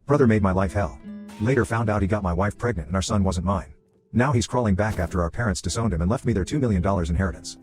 Brother made my life hell. Later found out he got my wife pregnant and our son wasn't mine. Now he's crawling back after our parents disowned him and left me their $2 million inheritance.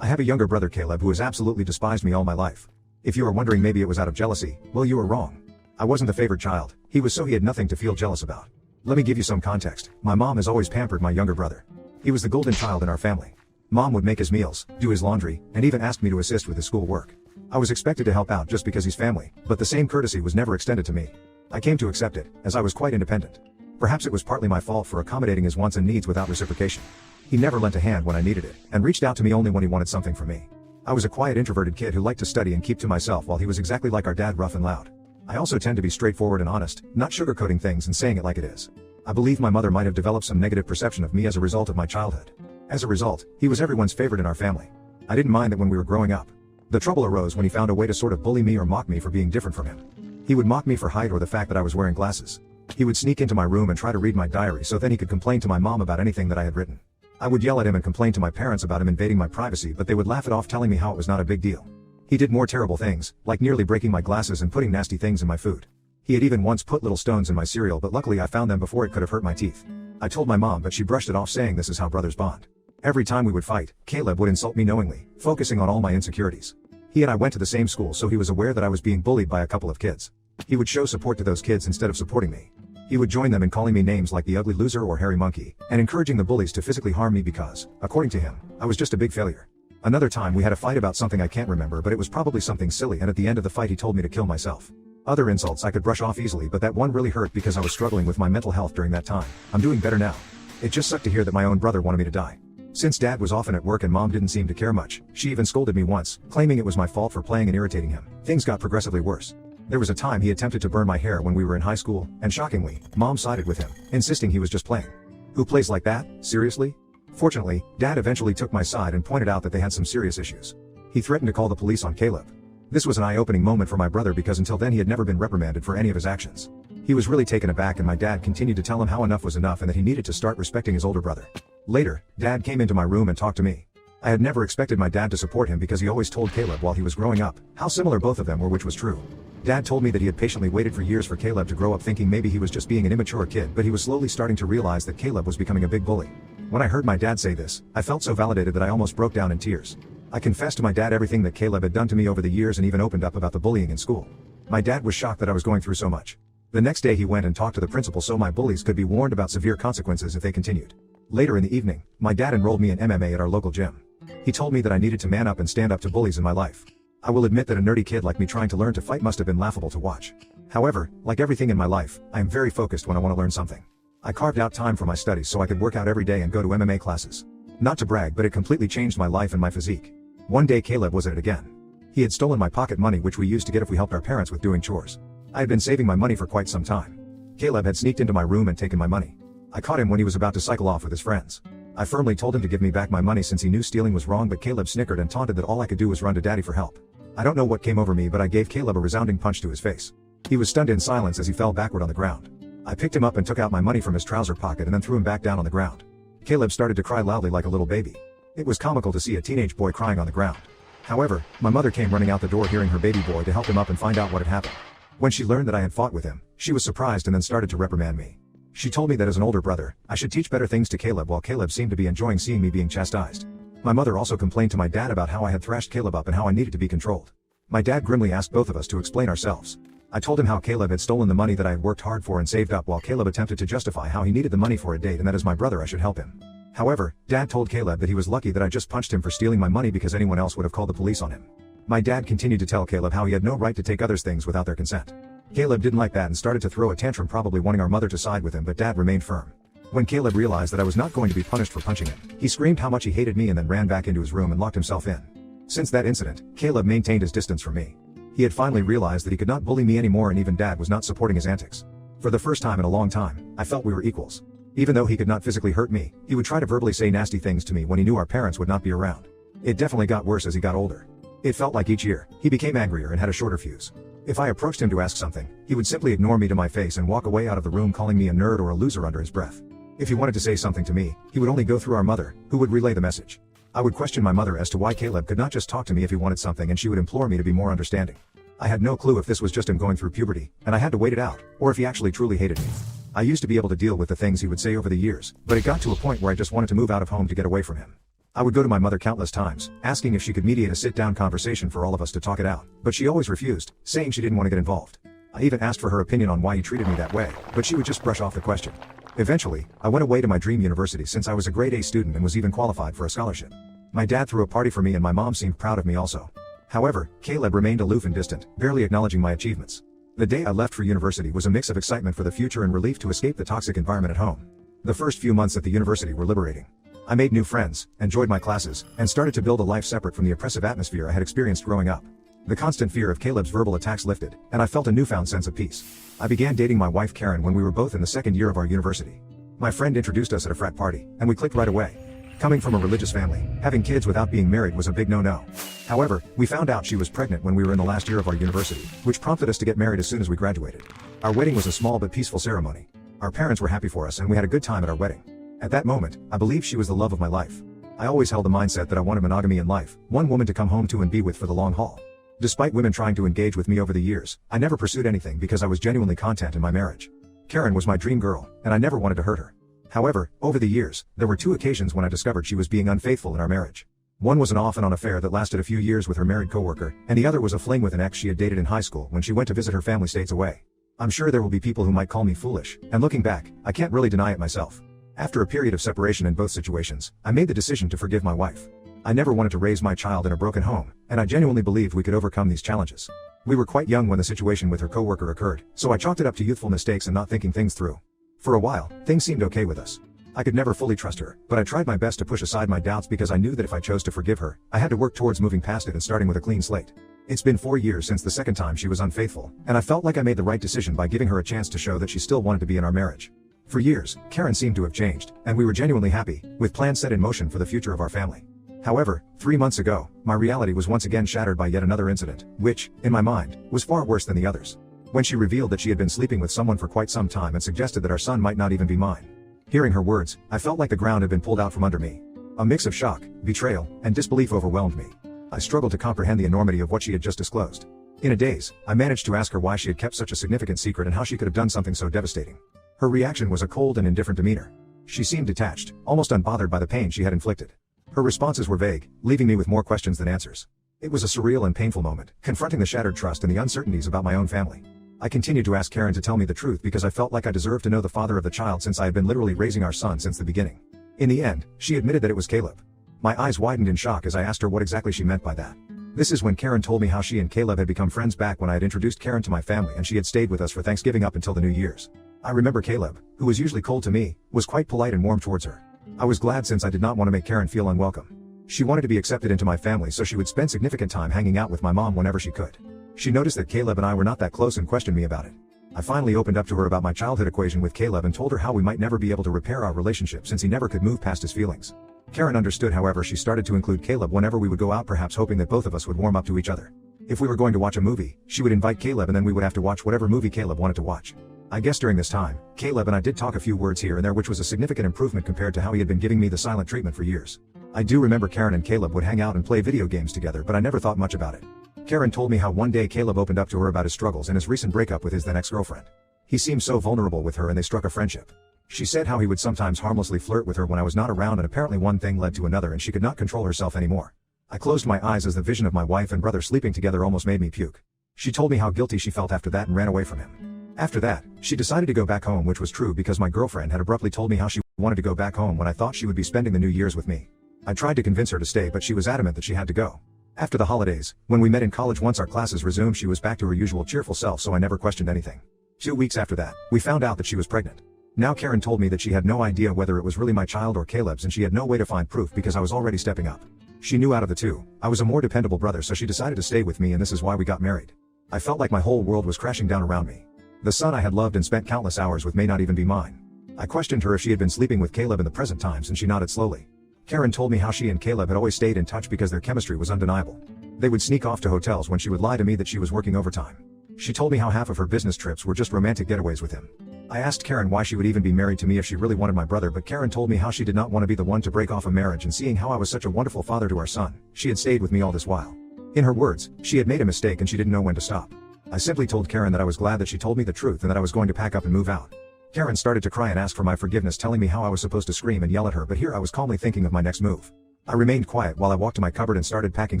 I have a younger brother Caleb who has absolutely despised me all my life. If you are wondering maybe it was out of jealousy, well you are wrong. I wasn't the favored child, he was, so he had nothing to feel jealous about. Let me give you some context. My mom has always pampered my younger brother. He was the golden child in our family. Mom would make his meals, do his laundry, and even ask me to assist with his school work. I was expected to help out just because he's family, but the same courtesy was never extended to me. I came to accept it, as I was quite independent. Perhaps it was partly my fault for accommodating his wants and needs without reciprocation. He never lent a hand when I needed it, and reached out to me only when he wanted something from me. I was a quiet introverted kid who liked to study and keep to myself, while he was exactly like our dad, rough and loud. I also tend to be straightforward and honest, not sugarcoating things and saying it like it is. I believe my mother might have developed some negative perception of me as a result of my childhood. As a result, he was everyone's favorite in our family. I didn't mind that when we were growing up. The trouble arose when he found a way to sort of bully me or mock me for being different from him. He would mock me for height or the fact that I was wearing glasses. He would sneak into my room and try to read my diary so then he could complain to my mom about anything that I had written. I would yell at him and complain to my parents about him invading my privacy, but they would laugh it off, telling me how it was not a big deal. He did more terrible things, like nearly breaking my glasses and putting nasty things in my food. He had even once put little stones in my cereal, but luckily I found them before it could have hurt my teeth. I told my mom, but she brushed it off, saying this is how brothers bond. Every time we would fight, Caleb would insult me knowingly, focusing on all my insecurities. He and I went to the same school, so he was aware that I was being bullied by a couple of kids. He would show support to those kids instead of supporting me. He would join them in calling me names like the ugly loser or hairy monkey, and encouraging the bullies to physically harm me because, according to him, I was just a big failure. Another time we had a fight about something I can't remember, but it was probably something silly, and at the end of the fight he told me to kill myself. Other insults I could brush off easily, but that one really hurt because I was struggling with my mental health during that time. I'm doing better now. It just sucked to hear that my own brother wanted me to die. Since dad was often at work and mom didn't seem to care much, she even scolded me once, claiming it was my fault for playing and irritating him. Things got progressively worse. There was a time he attempted to burn my hair when we were in high school, and shockingly, mom sided with him, insisting he was just playing. Who plays like that, seriously? Fortunately, dad eventually took my side and pointed out that they had some serious issues. He threatened to call the police on Caleb. This was an eye-opening moment for my brother because until then he had never been reprimanded for any of his actions. He was really taken aback, and my dad continued to tell him how enough was enough and that he needed to start respecting his older brother. Later, dad came into my room and talked to me. I had never expected my dad to support him because he always told Caleb while he was growing up how similar both of them were, which was true. Dad told me that he had patiently waited for years for Caleb to grow up, thinking maybe he was just being an immature kid, but he was slowly starting to realize that Caleb was becoming a big bully. When I heard my dad say this, I felt so validated that I almost broke down in tears. I confessed to my dad everything that Caleb had done to me over the years and even opened up about the bullying in school. My dad was shocked that I was going through so much. The next day he went and talked to the principal so my bullies could be warned about severe consequences if they continued. Later in the evening, my dad enrolled me in MMA at our local gym. He told me that I needed to man up and stand up to bullies in my life. I will admit that a nerdy kid like me trying to learn to fight must have been laughable to watch. However, like everything in my life, I am very focused when I want to learn something. I carved out time for my studies so I could work out every day and go to MMA classes. Not to brag, but it completely changed my life and my physique. One day Caleb was at it again. He had stolen my pocket money, which we used to get if we helped our parents with doing chores. I had been saving my money for quite some time. Caleb had sneaked into my room and taken my money. I caught him when he was about to cycle off with his friends. I firmly told him to give me back my money since he knew stealing was wrong, but Caleb snickered and taunted that all I could do was run to daddy for help. I don't know what came over me, but I gave Caleb a resounding punch to his face. He was stunned in silence as he fell backward on the ground. I picked him up and took out my money from his trouser pocket and then threw him back down on the ground. Caleb started to cry loudly like a little baby. It was comical to see a teenage boy crying on the ground. However, my mother came running out the door hearing her baby boy to help him up and find out what had happened. When she learned that I had fought with him, she was surprised and then started to reprimand me. She told me that as an older brother, I should teach better things to Caleb, while Caleb seemed to be enjoying seeing me being chastised. My mother also complained to my dad about how I had thrashed Caleb up and how I needed to be controlled. My dad grimly asked both of us to explain ourselves. I told him how Caleb had stolen the money that I had worked hard for and saved up, while Caleb attempted to justify how he needed the money for a date and that as my brother I should help him. However, dad told Caleb that he was lucky that I just punched him for stealing my money because anyone else would have called the police on him. My dad continued to tell Caleb how he had no right to take others' things without their consent. Caleb didn't like that and started to throw a tantrum, probably wanting our mother to side with him, but dad remained firm. When Caleb realized that I was not going to be punished for punching him, he screamed how much he hated me and then ran back into his room and locked himself in. Since that incident, Caleb maintained his distance from me. He had finally realized that he could not bully me anymore, and even dad was not supporting his antics. For the first time in a long time, I felt we were equals. Even though he could not physically hurt me, he would try to verbally say nasty things to me when he knew our parents would not be around. It definitely got worse as he got older. It felt like each year, he became angrier and had a shorter fuse. If I approached him to ask something, he would simply ignore me to my face and walk away out of the room, calling me a nerd or a loser under his breath. If he wanted to say something to me, he would only go through our mother, who would relay the message. I would question my mother as to why Caleb could not just talk to me if he wanted something, and she would implore me to be more understanding. I had no clue if this was just him going through puberty, and I had to wait it out, or if he actually truly hated me. I used to be able to deal with the things he would say over the years, but it got to a point where I just wanted to move out of home to get away from him. I would go to my mother countless times, asking if she could mediate a sit-down conversation for all of us to talk it out, but she always refused, saying she didn't want to get involved. I even asked for her opinion on why he treated me that way, but she would just brush off the question. Eventually, I went away to my dream university since I was a grade A student and was even qualified for a scholarship. My dad threw a party for me and my mom seemed proud of me also. However, Caleb remained aloof and distant, barely acknowledging my achievements. The day I left for university was a mix of excitement for the future and relief to escape the toxic environment at home. The first few months at the university were liberating. I made new friends, enjoyed my classes, and started to build a life separate from the oppressive atmosphere I had experienced growing up. The constant fear of Caleb's verbal attacks lifted, and I felt a newfound sense of peace. I began dating my wife Karen when we were both in the second year of our university. My friend introduced us at a frat party, and we clicked right away. Coming from a religious family, having kids without being married was a big no-no. However, we found out she was pregnant when we were in the last year of our university, which prompted us to get married as soon as we graduated. Our wedding was a small but peaceful ceremony. Our parents were happy for us and we had a good time at our wedding. At that moment, I believed she was the love of my life. I always held the mindset that I wanted monogamy in life, one woman to come home to and be with for the long haul. Despite women trying to engage with me over the years, I never pursued anything because I was genuinely content in my marriage. Karen was my dream girl, and I never wanted to hurt her. However, over the years, there were two occasions when I discovered she was being unfaithful in our marriage. One was an off-and-on affair that lasted a few years with her married coworker, and the other was a fling with an ex she had dated in high school when she went to visit her family states away. I'm sure there will be people who might call me foolish, and looking back, I can't really deny it myself. After a period of separation in both situations, I made the decision to forgive my wife. I never wanted to raise my child in a broken home, and I genuinely believed we could overcome these challenges. We were quite young when the situation with her coworker occurred, so I chalked it up to youthful mistakes and not thinking things through. For a while, things seemed okay with us. I could never fully trust her, but I tried my best to push aside my doubts because I knew that if I chose to forgive her, I had to work towards moving past it and starting with a clean slate. It's been 4 years since the second time she was unfaithful, and I felt like I made the right decision by giving her a chance to show that she still wanted to be in our marriage. For years, Karen seemed to have changed, and we were genuinely happy, with plans set in motion for the future of our family. However, 3 months ago, my reality was once again shattered by yet another incident, which, in my mind, was far worse than the others. When she revealed that she had been sleeping with someone for quite some time and suggested that our son might not even be mine. Hearing her words, I felt like the ground had been pulled out from under me. A mix of shock, betrayal, and disbelief overwhelmed me. I struggled to comprehend the enormity of what she had just disclosed. In a daze, I managed to ask her why she had kept such a significant secret and how she could have done something so devastating. Her reaction was a cold and indifferent demeanor. She seemed detached, almost unbothered by the pain she had inflicted. Her responses were vague, leaving me with more questions than answers. It was a surreal and painful moment, confronting the shattered trust and the uncertainties about my own family. I continued to ask Karen to tell me the truth because I felt like I deserved to know the father of the child since I had been literally raising our son since the beginning. In the end, she admitted that it was Caleb. My eyes widened in shock as I asked her what exactly she meant by that. This is when Karen told me how she and Caleb had become friends back when I had introduced Karen to my family and she had stayed with us for Thanksgiving up until the New Year's. I remember Caleb, who was usually cold to me, was quite polite and warm towards her. I was glad since I did not want to make Karen feel unwelcome. She wanted to be accepted into my family so she would spend significant time hanging out with my mom whenever she could. She noticed that Caleb and I were not that close and questioned me about it. I finally opened up to her about my childhood equation with Caleb and told her how we might never be able to repair our relationship since he never could move past his feelings. Karen understood, however. She started to include Caleb whenever we would go out, perhaps hoping that both of us would warm up to each other. If we were going to watch a movie, she would invite Caleb and then we would have to watch whatever movie Caleb wanted to watch. I guess during this time, Caleb and I did talk a few words here and there, which was a significant improvement compared to how he had been giving me the silent treatment for years. I do remember Karen and Caleb would hang out and play video games together, but I never thought much about it. Karen told me how one day Caleb opened up to her about his struggles and his recent breakup with his then ex-girlfriend. He seemed so vulnerable with her and they struck a friendship. She said how he would sometimes harmlessly flirt with her when I was not around, and apparently one thing led to another and she could not control herself anymore. I closed my eyes as the vision of my wife and brother sleeping together almost made me puke. She told me how guilty she felt after that and ran away from him. After that, she decided to go back home, which was true because my girlfriend had abruptly told me how she wanted to go back home when I thought she would be spending the New Year's with me. I tried to convince her to stay, but she was adamant that she had to go. After the holidays, when we met in college, once our classes resumed, she was back to her usual cheerful self, so I never questioned anything. 2 weeks after that, we found out that she was pregnant. Now Karen told me that she had no idea whether it was really my child or Caleb's, and she had no way to find proof because I was already stepping up. She knew out of the two, I was a more dependable brother, so she decided to stay with me, and this is why we got married. I felt like my whole world was crashing down around me. The son I had loved and spent countless hours with may not even be mine. I questioned her if she had been sleeping with Caleb in the present times, and she nodded slowly. Karen told me how she and Caleb had always stayed in touch because their chemistry was undeniable. They would sneak off to hotels when she would lie to me that she was working overtime. She told me how half of her business trips were just romantic getaways with him. I asked Karen why she would even be married to me if she really wanted my brother, but Karen told me how she did not want to be the one to break off a marriage, and seeing how I was such a wonderful father to our son, she had stayed with me all this while. In her words, she had made a mistake and she didn't know when to stop. I simply told Karen that I was glad that she told me the truth and that I was going to pack up and move out. Karen started to cry and ask for my forgiveness, telling me how I was supposed to scream and yell at her, but here I was calmly thinking of my next move. I remained quiet while I walked to my cupboard and started packing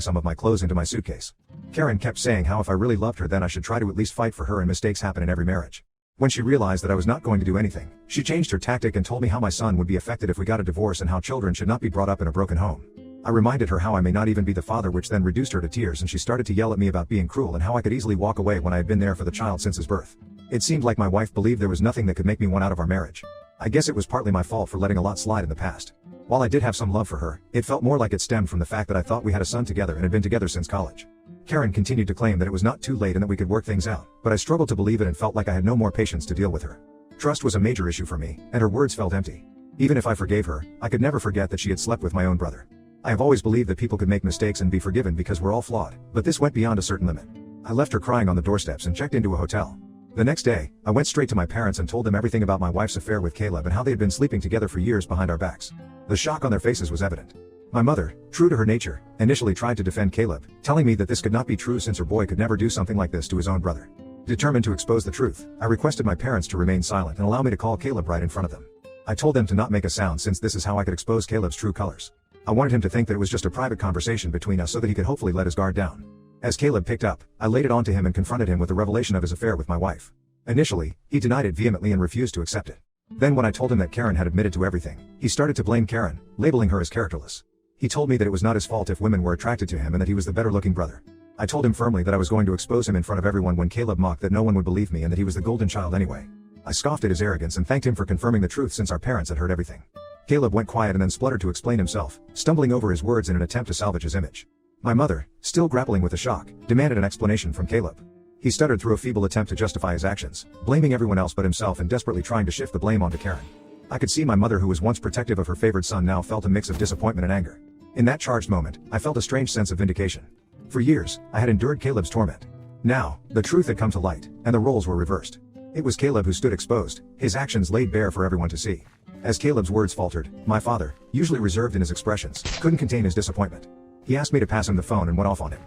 some of my clothes into my suitcase. Karen kept saying how if I really loved her then I should try to at least fight for her, and mistakes happen in every marriage. When she realized that I was not going to do anything, she changed her tactic and told me how my son would be affected if we got a divorce and how children should not be brought up in a broken home. I reminded her how I may not even be the father, which then reduced her to tears, and she started to yell at me about being cruel and how I could easily walk away when I had been there for the child since his birth. It seemed like my wife believed there was nothing that could make me want out of our marriage. I guess it was partly my fault for letting a lot slide in the past. While I did have some love for her, it felt more like it stemmed from the fact that I thought we had a son together and had been together since college. Karen continued to claim that it was not too late and that we could work things out, but I struggled to believe it and felt like I had no more patience to deal with her. Trust was a major issue for me, and her words felt empty. Even if I forgave her, I could never forget that she had slept with my own brother. I have always believed that people could make mistakes and be forgiven because we're all flawed, but this went beyond a certain limit. I left her crying on the doorsteps and checked into a hotel. The next day, I went straight to my parents and told them everything about my wife's affair with Caleb and how they had been sleeping together for years behind our backs. The shock on their faces was evident. My mother, true to her nature, initially tried to defend Caleb, telling me that this could not be true since her boy could never do something like this to his own brother. Determined to expose the truth, I requested my parents to remain silent and allow me to call Caleb right in front of them. I told them to not make a sound since this is how I could expose Caleb's true colors. I wanted him to think that it was just a private conversation between us so that he could hopefully let his guard down. As Caleb picked up, I laid it on to him and confronted him with the revelation of his affair with my wife. Initially, he denied it vehemently and refused to accept it. Then when I told him that Karen had admitted to everything, he started to blame Karen, labeling her as characterless. He told me that it was not his fault if women were attracted to him and that he was the better-looking brother. I told him firmly that I was going to expose him in front of everyone when Caleb mocked that no one would believe me and that he was the golden child anyway. I scoffed at his arrogance and thanked him for confirming the truth since our parents had heard everything. Caleb went quiet and then spluttered to explain himself, stumbling over his words in an attempt to salvage his image. My mother, still grappling with the shock, demanded an explanation from Caleb. He stuttered through a feeble attempt to justify his actions, blaming everyone else but himself and desperately trying to shift the blame onto Karen. I could see my mother, who was once protective of her favored son, now felt a mix of disappointment and anger. In that charged moment, I felt a strange sense of vindication. For years, I had endured Caleb's torment. Now, the truth had come to light, and the roles were reversed. It was Caleb who stood exposed, his actions laid bare for everyone to see. As Caleb's words faltered, my father, usually reserved in his expressions, couldn't contain his disappointment. He asked me to pass him the phone and went off on him.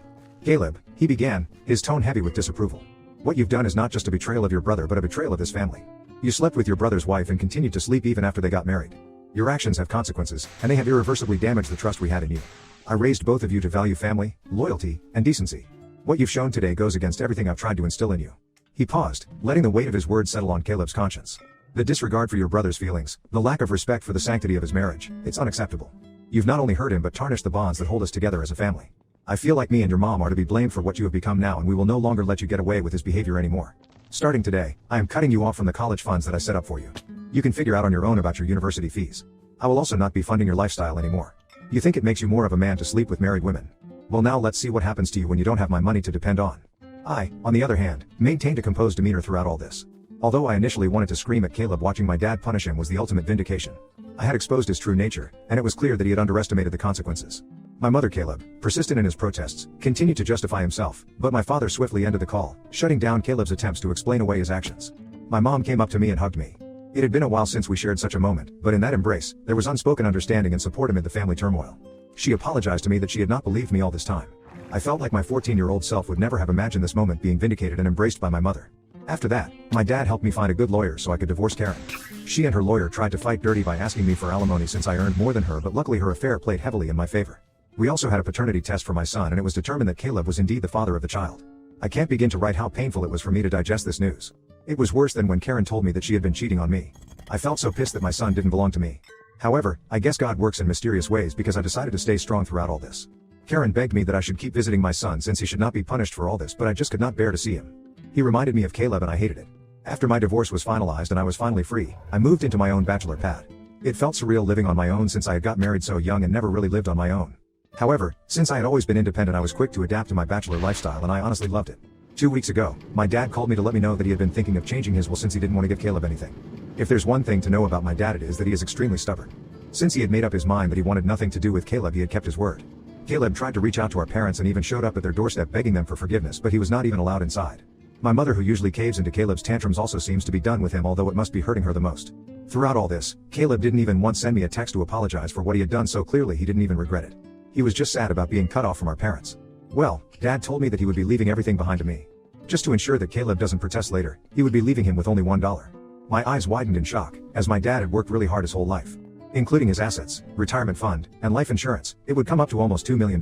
Caleb, he began, his tone heavy with disapproval. What you've done is not just a betrayal of your brother but a betrayal of this family. You slept with your brother's wife and continued to sleep even after they got married. Your actions have consequences, and they have irreversibly damaged the trust we had in you. I raised both of you to value family, loyalty, and decency. What you've shown today goes against everything I've tried to instill in you. He paused, letting the weight of his words settle on Caleb's conscience. The disregard for your brother's feelings, the lack of respect for the sanctity of his marriage, it's unacceptable. You've not only hurt him but tarnished the bonds that hold us together as a family. I feel like me and your mom are to be blamed for what you have become now, and we will no longer let you get away with his behavior anymore. Starting today, I am cutting you off from the college funds that I set up for you. You can figure out on your own about your university fees. I will also not be funding your lifestyle anymore. You think it makes you more of a man to sleep with married women? Well, now let's see what happens to you when you don't have my money to depend on. I, on the other hand, maintained a composed demeanor throughout all this. Although I initially wanted to scream at Caleb, watching my dad punish him was the ultimate vindication. I had exposed his true nature, and it was clear that he had underestimated the consequences. My mother, Caleb, persistent in his protests, continued to justify himself, but my father swiftly ended the call, shutting down Caleb's attempts to explain away his actions. My mom came up to me and hugged me. It had been a while since we shared such a moment, but in that embrace, there was unspoken understanding and support amid the family turmoil. She apologized to me that she had not believed me all this time. I felt like my 14-year-old self would never have imagined this moment being vindicated and embraced by my mother. After that, my dad helped me find a good lawyer so I could divorce Karen. She and her lawyer tried to fight dirty by asking me for alimony since I earned more than her, but luckily her affair played heavily in my favor. We also had a paternity test for my son, and it was determined that Caleb was indeed the father of the child. I can't begin to write how painful it was for me to digest this news. It was worse than when Karen told me that she had been cheating on me. I felt so pissed that my son didn't belong to me. However, I guess God works in mysterious ways because I decided to stay strong throughout all this. Karen begged me that I should keep visiting my son since he should not be punished for all this, but I just could not bear to see him. He reminded me of Caleb and I hated it. After my divorce was finalized and I was finally free, I moved into my own bachelor pad. It felt surreal living on my own since I had got married so young and never really lived on my own. However, since I had always been independent, I was quick to adapt to my bachelor lifestyle and I honestly loved it. 2 weeks ago, my dad called me to let me know that he had been thinking of changing his will since he didn't want to give Caleb anything. If there's one thing to know about my dad, it is that he is extremely stubborn. Since he had made up his mind that he wanted nothing to do with Caleb, he had kept his word. Caleb tried to reach out to our parents and even showed up at their doorstep begging them for forgiveness, but he was not even allowed inside. My mother, who usually caves into Caleb's tantrums, also seems to be done with him, although it must be hurting her the most. Throughout all this, Caleb didn't even once send me a text to apologize for what he had done, so clearly he didn't even regret it. He was just sad about being cut off from our parents. Well, Dad told me that he would be leaving everything behind to me. Just to ensure that Caleb doesn't protest later, he would be leaving him with only $1. My eyes widened in shock, as my dad had worked really hard his whole life. Including his assets, retirement fund, and life insurance, it would come up to almost $2 million.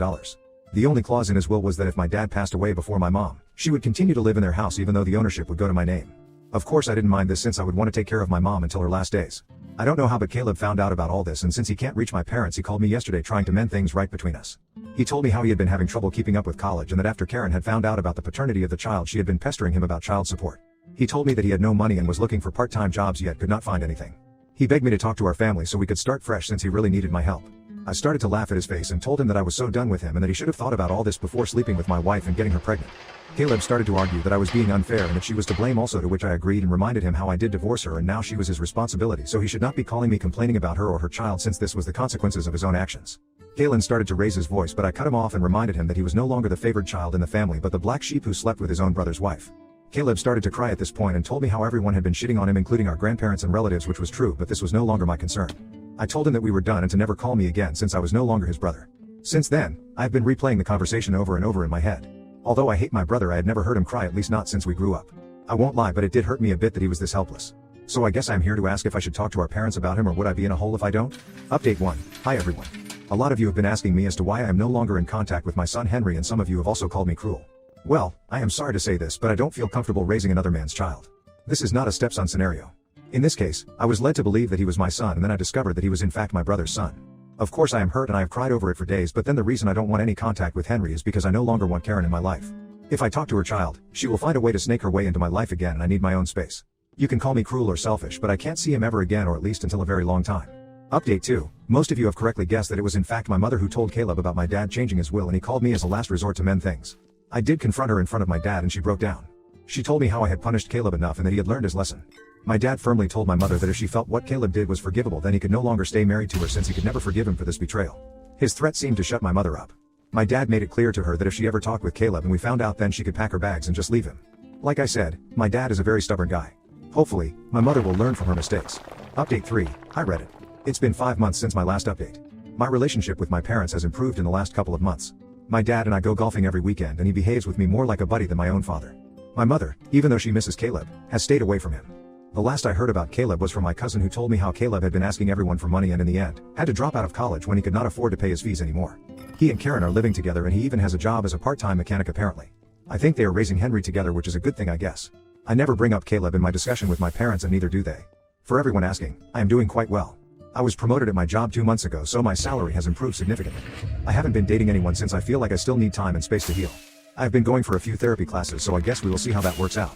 The only clause in his will was that if my dad passed away before my mom, she would continue to live in their house even though the ownership would go to my name. Of course I didn't mind this since I would want to take care of my mom until her last days. I don't know how but Caleb found out about all this, and since he can't reach my parents, he called me yesterday trying to mend things right between us. He told me how he had been having trouble keeping up with college and that after Karen had found out about the paternity of the child, she had been pestering him about child support. He told me that he had no money and was looking for part-time jobs yet could not find anything. He begged me to talk to our family so we could start fresh since he really needed my help. I started to laugh at his face and told him that I was so done with him and that he should have thought about all this before sleeping with my wife and getting her pregnant. Caleb started to argue that I was being unfair and that she was to blame also, to which I agreed and reminded him how I did divorce her and now she was his responsibility, so he should not be calling me complaining about her or her child since this was the consequences of his own actions. Caleb started to raise his voice, but I cut him off and reminded him that he was no longer the favored child in the family but the black sheep who slept with his own brother's wife. Caleb started to cry at this point and told me how everyone had been shitting on him including our grandparents and relatives, which was true, but this was no longer my concern. I told him that we were done and to never call me again since I was no longer his brother. Since then, I have been replaying the conversation over and over in my head. Although I hate my brother, I had never heard him cry, at least not since we grew up. I won't lie, but it did hurt me a bit that he was this helpless. So I guess I'm here to ask if I should talk to our parents about him, or would I be in a hole if I don't? Update 1. Hi everyone. A lot of you have been asking me as to why I am no longer in contact with my son Henry, and some of you have also called me cruel. Well, I am sorry to say this, but I don't feel comfortable raising another man's child. This is not a stepson scenario. In this case, I was led to believe that he was my son, and then I discovered that he was in fact my brother's son. Of course I am hurt and I have cried over it for days, but then the reason I don't want any contact with Henry is because I no longer want Karen in my life. If I talk to her child, she will find a way to snake her way into my life again, and I need my own space. You can call me cruel or selfish, but I can't see him ever again, or at least until a very long time. Update 2. Most of you have correctly guessed that it was in fact my mother who told Caleb about my dad changing his will, and he called me as a last resort to mend things. I did confront her in front of my dad and she broke down. She told me how I had punished Caleb enough and that he had learned his lesson. My dad firmly told my mother that if she felt what Caleb did was forgivable, then he could no longer stay married to her since he could never forgive him for this betrayal. His threat seemed to shut my mother up. My dad made it clear to her that if she ever talked with Caleb and we found out, then she could pack her bags and just leave him. Like I said, my dad is a very stubborn guy. Hopefully, my mother will learn from her mistakes. Update 3. Hi Reddit. It's been 5 months since my last update. My relationship with my parents has improved in the last couple of months. My dad and I go golfing every weekend and he behaves with me more like a buddy than my own father. My mother, even though she misses Caleb, has stayed away from him. The last I heard about Caleb was from my cousin, who told me how Caleb had been asking everyone for money and in the end, had to drop out of college when he could not afford to pay his fees anymore. He and Karen are living together and he even has a job as a part-time mechanic apparently. I think they are raising Henry together, which is a good thing I guess. I never bring up Caleb in my discussion with my parents and neither do they. For everyone asking, I am doing quite well. I was promoted at my job 2 months ago, so my salary has improved significantly. I haven't been dating anyone since I feel like I still need time and space to heal. I have been going for a few therapy classes, so I guess we will see how that works out.